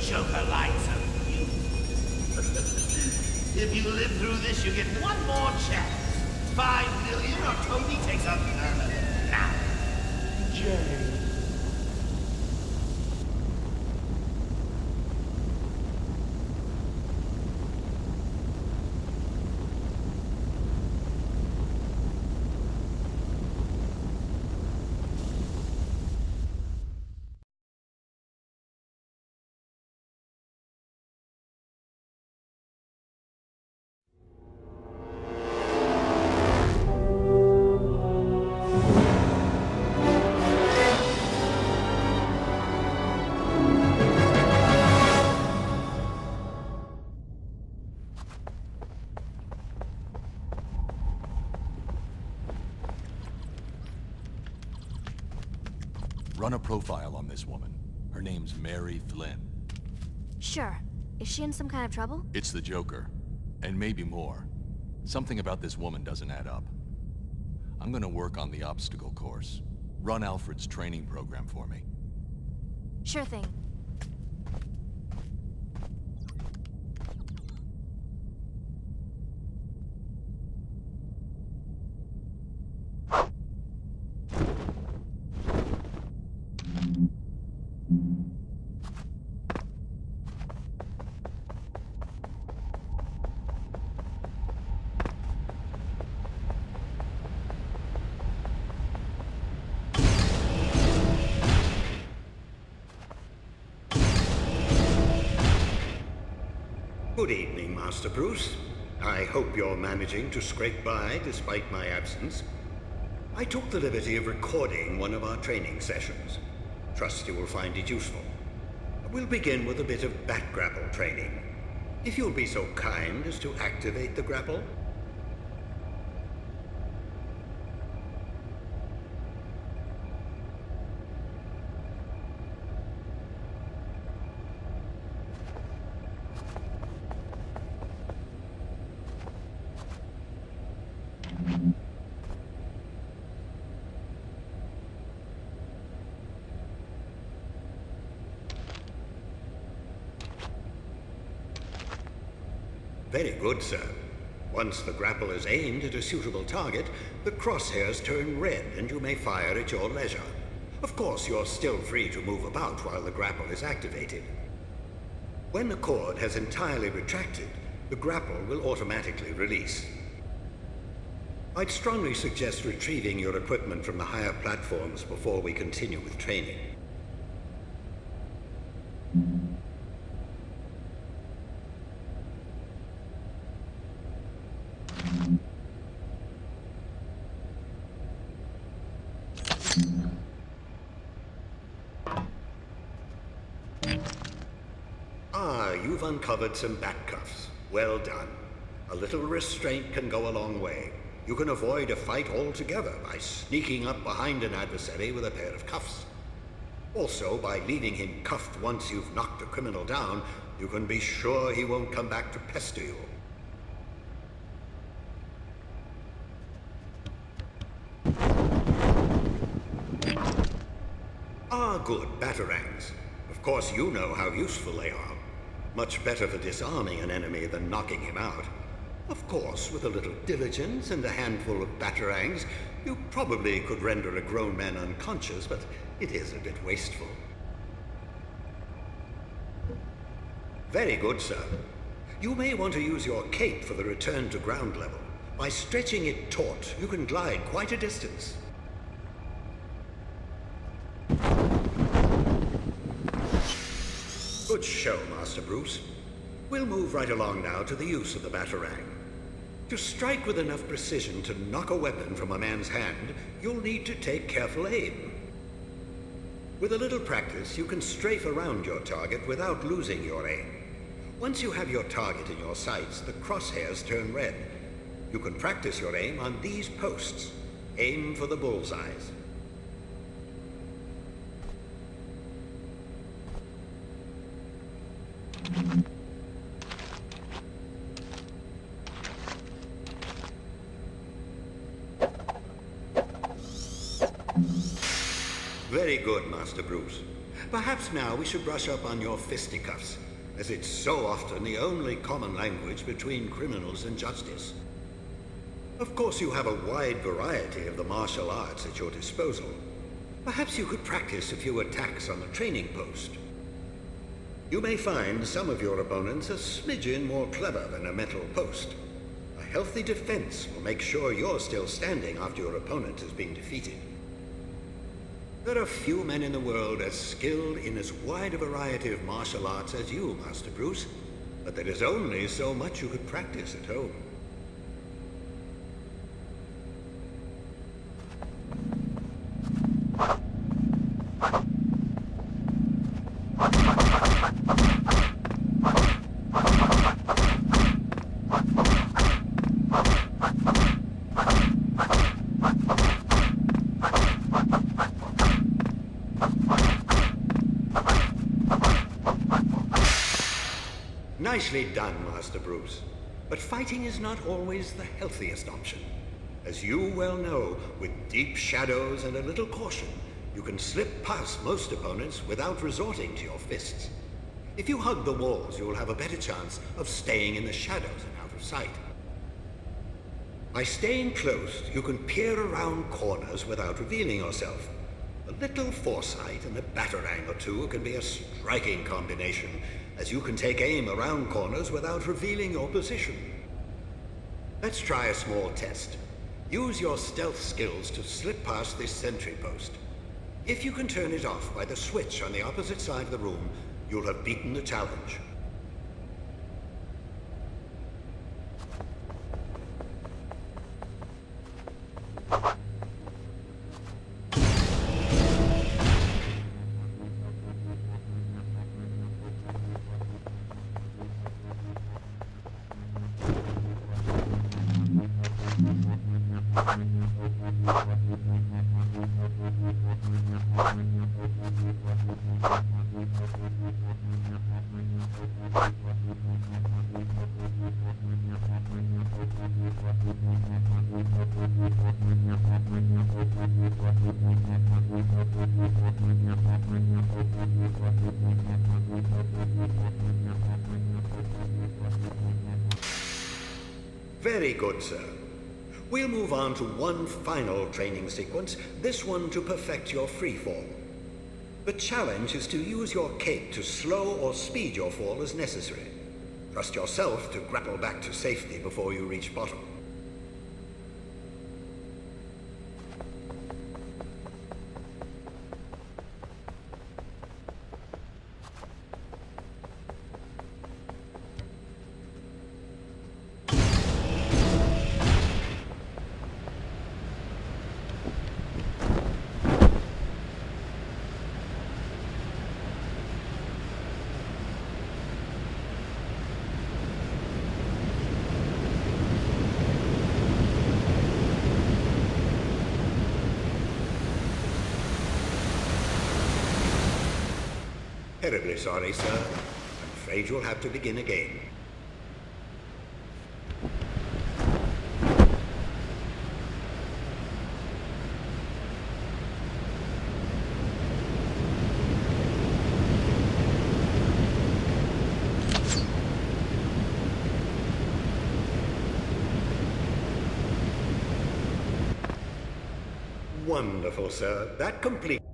Joker lights of you. If you live through this, you get one more chance. 5 million or Tony takes a permanent nap. Jay. Run a profile on this woman. Her name's Mary Flynn. Sure. Is she in some kind of trouble? It's the Joker. And maybe more. Something about this woman doesn't add up. I'm gonna work on the obstacle course. Run Alfred's training program for me. Sure thing. Good evening, Master Bruce. I hope you're managing to scrape by despite my absence. I took the liberty of recording one of our training sessions. Trust you will find it useful. We'll begin with a bit of bat grapple training. If you'll be so kind as to activate the grapple. Very good, sir. Once the grapple is aimed at a suitable target, the crosshairs turn red and you may fire at your leisure. Of course, you're still free to move about while the grapple is activated. When the cord has entirely retracted, the grapple will automatically release. I'd strongly suggest retrieving your equipment from the higher platforms before we continue with training. You've uncovered some bat cuffs. Well done. A little restraint can go a long way. You can avoid a fight altogether by sneaking up behind an adversary with a pair of cuffs. Also, by leaving him cuffed once you've knocked a criminal down, you can be sure he won't come back to pester you. Good batarangs. Of course, you know how useful they are. Much better for disarming an enemy than knocking him out. Of course, with a little diligence and a handful of batarangs, you probably could render a grown man unconscious, but it is a bit wasteful. Very good, sir. You may want to use your cape for the return to ground level. By stretching it taut, you can glide quite a distance. Good show, Master Bruce. We'll move right along now to the use of the batarang. To strike with enough precision to knock a weapon from a man's hand, you'll need to take careful aim. With a little practice, you can strafe around your target without losing your aim. Once you have your target in your sights, the crosshairs turn red. You can practice your aim on these posts. Aim for the bullseyes. Very good, Master Bruce. Perhaps now we should brush up on your fisticuffs, as it's so often the only common language between criminals and justice. Of course, you have a wide variety of the martial arts at your disposal. Perhaps you could practice a few attacks on the training post. You may find some of your opponents a smidgen more clever than a metal post. A healthy defense will make sure you're still standing after your opponent has been defeated. There are few men in the world as skilled in as wide a variety of martial arts as you, Master Bruce, but there is only so much you could practice at home. Nicely done, Master Bruce. But fighting is not always the healthiest option. As you well know, with deep shadows and a little caution, you can slip past most opponents without resorting to your fists. If you hug the walls, you'll have a better chance of staying in the shadows and out of sight. By staying close, you can peer around corners without revealing yourself. A little foresight and a batarang or two can be a striking combination, as you can take aim around corners without revealing your position. Let's try a small test. Use your stealth skills to slip past this sentry post. If you can turn it off by the switch on the opposite side of the room, you'll have beaten the challenge. Very good, sir. We'll move on to one final training sequence, this one to perfect your free fall. The challenge is to use your cape to slow or speed your fall as necessary. Trust yourself to grapple back to safety before you reach bottom. Terribly sorry, sir. I'm afraid you'll have to begin again. Wonderful, sir. That completes